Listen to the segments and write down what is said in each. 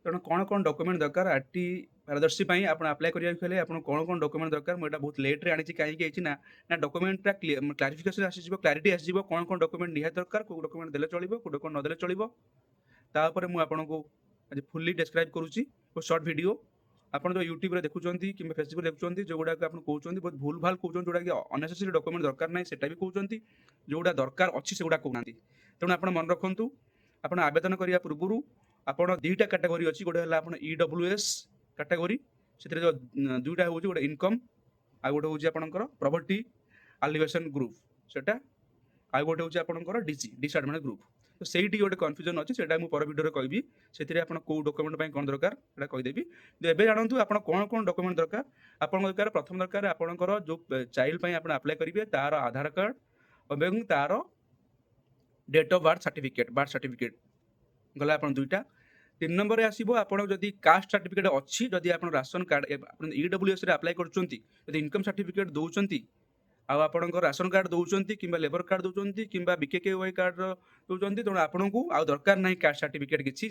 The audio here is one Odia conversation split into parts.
ତେଣୁ କ'ଣ ଡକ୍ୟୁମେଣ୍ଟ ଦରକାର ଆର୍‌ଟି ପାରଦର୍ଶୀ ପାଇଁ ଆପଣ ଆପ୍ଲାଏ କରିବାକୁ ହେଲେ ଆପଣ କ'ଣ ଡକ୍ୟୁମେଣ୍ଟ ଦରକାର ମୁଁ ଏଇଟା ବହୁତ ଲେଟ୍‌ରେ ଆଣିଛି କାହିଁକି ହେଇଛି ନା ଡକ୍ୟୁମେଣ୍ଟଟା କ୍ଲାରିଫିକେସନ୍ ଆସିଯିବ କ୍ଲାରିଟି ଆସିଯିବ କ'ଣ ଡକ୍ୟୁମେଣ୍ଟ ନିହାତି ଦରକାର କୋଉ ଡକ୍ୟୁମେଣ୍ଟ ଦେଲେ ଚଳିବ କୋଉ ଡକ୍ୟୁମେଣ୍ଟ ନଦେଲେ ଚଳିବ। ତା ଉପରେ ମୁଁ ଆପଣଙ୍କୁ ଆଜି ଫୁଲ୍ଲି ଡେସ୍କ୍ରାଇବ୍ କରୁଛି ଗୋଟେ ସର୍ଟ ଭିଡ଼ିଓ। ଆପଣ ଯୋଉ ୟୁଟ୍ୟୁବରେ ଦେଖୁଛନ୍ତି କିମ୍ବା ଫେସବୁକରେ ଦେଖୁଛନ୍ତି ଯୋଉଗୁଡ଼ାକ ଆପଣ କହୁଛନ୍ତି ବହୁତ ଭୁଲ ଭାଲ କହୁଛନ୍ତି ଯୋଉଟାକି ଅନନେସେସାରୀ ଡକ୍ୟୁମେଣ୍ଟ ଦରକାର ନାହିଁ ସେଟା ବି କହୁଛନ୍ତି ଯୋଉଟା ଦରକାର ଅଛି ସେଗୁଡ଼ା କହୁନାହାନ୍ତି। ତେଣୁ ଆପଣ ମନେ ରଖନ୍ତୁ ଆପଣ ଆବେଦନ କରିବା ପୂର୍ବରୁ ଆପଣ ଦୁଇଟା କାଟାଗୋରୀ ଅଛି ଗୋଟେ ହେଲା ଆପଣ ଇଡବ୍ଲ୍ୟୁଏସ୍ କାଟାଗୋରୀ ସେଥିରେ ଯୋଉ ଦୁଇଟା ହେଉଛି ଗୋଟେ ଇନକମ୍ ଆଉ ଗୋଟେ ହେଉଛି ଆପଣଙ୍କର ପ୍ରଭର୍ଟି ଆଲିଭେସନ୍ ଗ୍ରୁପ୍ ସେଟା ଆଉ ଗୋଟେ ହେଉଛି ଆପଣଙ୍କର ଡିସଆଡଭାଣ୍ଟେଜ୍ ଗ୍ରୁପ୍। ତ ସେଇଠି ଗୋଟେ କନଫ୍ୟୁଜନ୍ ଅଛି ସେଟା ମୁଁ ପର ଭିଡ଼ିଓରେ କହିବି ସେଥିରେ ଆପଣ କୋଉ ଡକ୍ୟୁମେଣ୍ଟ ପାଇଁ କ'ଣ ଦରକାର ସେଟା କହିଦେବି। କିନ୍ତୁ ଏବେ ଜାଣନ୍ତୁ ଆପଣ କ'ଣ ଡକ୍ୟୁମେଣ୍ଟ ଦରକାର। ଆପଣଙ୍କ ଦରକାର ପ୍ରଥମ ଦରକାର ଆପଣଙ୍କର ଯୋଉ ଚାଇଲ୍ଡ ପାଇଁ ଆପଣ ଆପ୍ଲାଏ କରିବେ ତାର ଆଧାର କାର୍ଡ଼ ଏବଂ ତାର ଡେଟ୍ ଅଫ୍ ବାର୍ଥ ସାର୍ଟିଫିକେଟ୍ ଗଲା ଆପଣ ଦୁଇଟା। 3 ନମ୍ବରରେ ଆସିବ ଆପଣ ଯଦି କାଷ୍ଟ ସାର୍ଟିଫିକେଟ୍ ଅଛି ଯଦି ଆପଣ ରାସନ କାର୍ଡ଼ ଆପଣ ଇଡବ୍ଲ୍ୟୁଏସ୍‌ରେ ଆପ୍ଲାଏ କରୁଛନ୍ତି ଯଦି ଇନକମ୍ ସାର୍ଟିଫିକେଟ୍ ଦଉଛନ୍ତି ଆଉ ଆପଣଙ୍କ ରାସନ କାର୍ଡ଼ ଦଉଛନ୍ତି କିମ୍ବା ଲେବର କାର୍ଡ଼ ଦଉଛନ୍ତି କିମ୍ବା ବିକେକେୱାଇ କାର୍ଡ଼ର ଦଉଛନ୍ତି ତେଣୁ ଆପଣଙ୍କୁ ଆଉ ଦରକାର ନାହିଁ କାଷ୍ଟ ସାର୍ଟିଫିକେଟ୍ କିଛି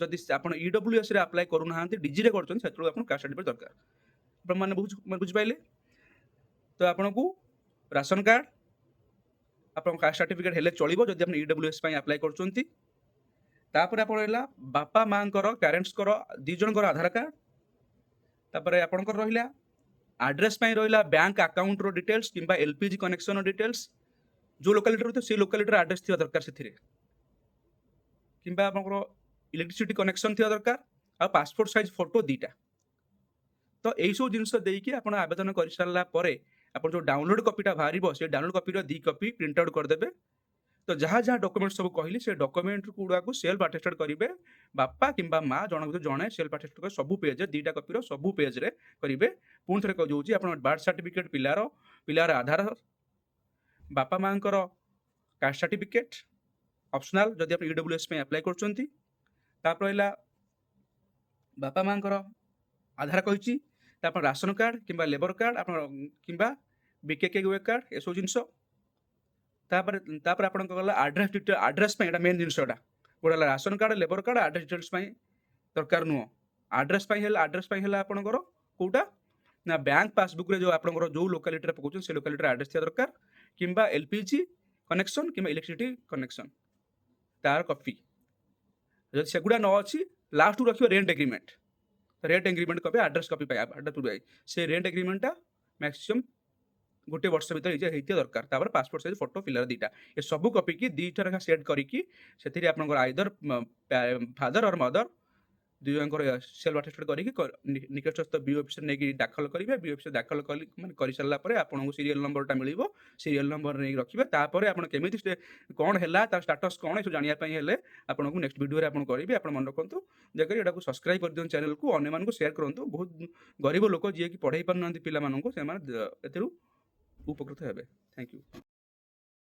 ଯଦି ଆପଣ ଇଡବ୍ଲ୍ୟୁଏସ୍‌ରେ ଆପ୍ଲାଏ କରୁନାହାନ୍ତି ଡିଜିରେ କରୁଛନ୍ତି ସେତେବେଳେ ଆପଣଙ୍କୁ କାଷ୍ଟ ସାର୍ଟିଫିକେଟ୍ ଦରକାର। ଆପଣମାନେ ବୁଝିପାରିଲେ? ତ ଆପଣଙ୍କୁ ରାସନ କାର୍ଡ଼ ଆପଣଙ୍କ କାଷ୍ଟ ସାର୍ଟିଫିକେଟ୍ ହେଲେ ଚଳିବ ଯଦି ଆପଣ ଇଡବ୍ଲ୍ୟୁଏସ୍ ପାଇଁ ଆପ୍ଲାଏ କରୁଛନ୍ତି। ତାପରେ ଆପଣ ରହିଲା ବାପା ମାଙ୍କର ପ୍ୟାରେଣ୍ଟସ୍‌ଙ୍କର ଦି ଜଣଙ୍କର ଆଧାର କାର୍ଡ଼। ତାପରେ ଆପଣଙ୍କର ରହିଲା ଆଡ୍ରେସ୍ ପାଇଁ ରହିଲା ବ୍ୟାଙ୍କ ଆକାଉଣ୍ଟର ଡିଟେଲ୍ସ କିମ୍ବା ଏଲ୍‌ପିଜି କନେକ୍ସନର ଡିଟେଲ୍ସ ଯୋଉ ଲୋକାଲିଟିରେ ରହୁଥିବ ସେଇ ଲୋକାଲିଟିର ଆଡ୍ରେସ୍ ଥିବା ଦରକାର ସେଥିରେ କିମ୍ବା ଆପଣଙ୍କର ଇଲେକ୍ଟ୍ରିସିଟି କନେକ୍ସନ ଥିବା ଦରକାର ଆଉ ପାସପୋର୍ଟ ସାଇଜ୍ ଫଟୋ ଦିଟା। ତ ଏଇ ସବୁ ଜିନିଷ ଦେଇକି ଆପଣ ଆବେଦନ କରିସାରିଲା ପରେ ଆପଣ ଯୋଉ ଡାଉନଲୋଡ୍ କପିଟା ବାହାରିବ ସେ ଡାଉନଲୋଡ୍ କପିର 2 କପି ପ୍ରିଣ୍ଟ ଆଉଟ୍ କରିଦେବେ। ତ ଯାହା ଡକ୍ୟୁମେଣ୍ଟ ସବୁ କହିଲି ସେ ଡକ୍ୟୁମେଣ୍ଟ ଗୁଡ଼ାକୁ ସେଲ୍ଫ ଆଟେଷ୍ଟେଡ୍ କରିବେ ବାପା କିମ୍ବା ମା ଜଣଙ୍କ ଭିତରୁ ଜଣେ ସେଲ୍ଫ ଆଟେଷ୍ଟେଡ୍ କରି ସବୁ ପେଜ୍‌ରେ 2ଟା କପିର ସବୁ ପେଜ୍‌ରେ କରିବେ। ପୁଣି ଥରେ କହିଦେଉଛି ଆପଣ ବାର୍ଥ ସାର୍ଟିଫିକେଟ୍ ପିଲାର ଆଧାର ବାପା ମାଙ୍କର କାଷ୍ଟ ସାର୍ଟିଫିକେଟ୍ ଅପସନାଲ୍ ଯଦି ଆପଣ ଇଡବ୍ଲ୍ୟୁଏସ୍ ପାଇଁ ଆପ୍ଲାଏ କରୁଛନ୍ତି। ତାପରେ ରହିଲା ବାପା ମାଙ୍କର ଆଧାର କହିଛି ତାପରେ ରାସନ କାର୍ଡ଼ କିମ୍ବା ଲେବର କାର୍ଡ଼ ଆପଣ କିମ୍ବା ବିକେକେୱାଇ କାର୍ଡ଼ ଏସବୁ ଜିନିଷ। ତାପରେ ଆପଣଙ୍କ ଗଲା ଆଡ୍ରେସ୍ ପାଇଁ ଏଟା ମେନ୍ ଜିନିଷଟା ଗୋଟେ ହେଲା ration card labour card address details ପାଇଁ ଦରକାର ନୁହଁ। ଆଡ୍ରେସ୍ ପାଇଁ ହେଲା ଆପଣଙ୍କର କୋଉଟା ନା ବ୍ୟାଙ୍କ ପାସବୁକ୍‌ରେ ଯୋଉ ଆପଣଙ୍କର ଯୋଉ ଲୋକାଲିଟିରେ ପକଉଛନ୍ତି ସେ ଲୋକାଲିଟିର ଆଡ୍ରେସ୍ ଥିବା ଦରକାର କିମ୍ବା ଏଲ୍‌ପିଜି କନେକ୍ସନ କିମ୍ବା ଇଲେକ୍ଟ୍ରିସିଟି କନେକ୍ସନ ତାର କପି। ଯଦି ସେଗୁଡ଼ା ନ ଅଛି ଲାଷ୍ଟକୁ ରଖିବ rent agreement copy address copy ପାଇଁ ସେ ରେଣ୍ଟ ଏଗ୍ରିମେଣ୍ଟଟା ମ୍ୟାକ୍ସିମମ୍ ଗୋଟେ ବର୍ଷ ଭିତରେ ହେଇଥିବା ଦରକାର। ତାପରେ ପାସପୋର୍ଟ ସାଇଜ୍ ଫଟୋ ପିଲାର ଦିଟା ଏ ସବୁ କପିକି ଦୁଇଟା ଲେଖା ସେଟ୍ କରିକି ସେଥିରେ ଆପଣଙ୍କର ଆଇଦର ଫାଦର ଅର୍ ମଦର ଦୁଇ ଜଣଙ୍କର ସେଲ୍ଫ ଆଟେଷ୍ଟେଡ୍ କରିକି ନିକଟସ୍ଥ ବିଓ ଅଫିସରେ ନେଇକି ଦାଖଲ କରିବେ। ବିଓ ଅଫିସରେ ଦାଖଲ ମାନେ କରିସାରିଲା ପରେ ଆପଣଙ୍କୁ ସିରିଏଲ୍ ନମ୍ବରଟା ମିଳିବ। ସିରିଏଲ୍ ନମ୍ବର ନେଇକି ରଖିବେ। ତାପରେ ଆପଣ କେମିତି କ'ଣ ହେଲା ତାର ଷ୍ଟାଟସ୍ କ'ଣ ଏସବୁ ଜାଣିବା ପାଇଁ ହେଲେ ଆପଣଙ୍କୁ ନେକ୍ସଟ ଭିଡ଼ିଓରେ ଆପଣ କରିବି। ଆପଣ ମନେ ରଖନ୍ତୁ ଦୟାକରି ଏଟାକୁ ସବସ୍କ୍ରାଇବ୍ କରିଦିଅନ୍ତୁ ଚ୍ୟାନେଲକୁ ଅନ୍ୟମାନଙ୍କୁ ସେୟାର କରନ୍ତୁ। ବହୁତ ଗରିବ ଲୋକ ଯିଏକି ପଢ଼େଇ ପାରୁନାହାନ୍ତି ପିଲାମାନଙ୍କୁ ସେମାନେ ଏଥିରୁ ଉପକୃତ ହେବେ। Thank you.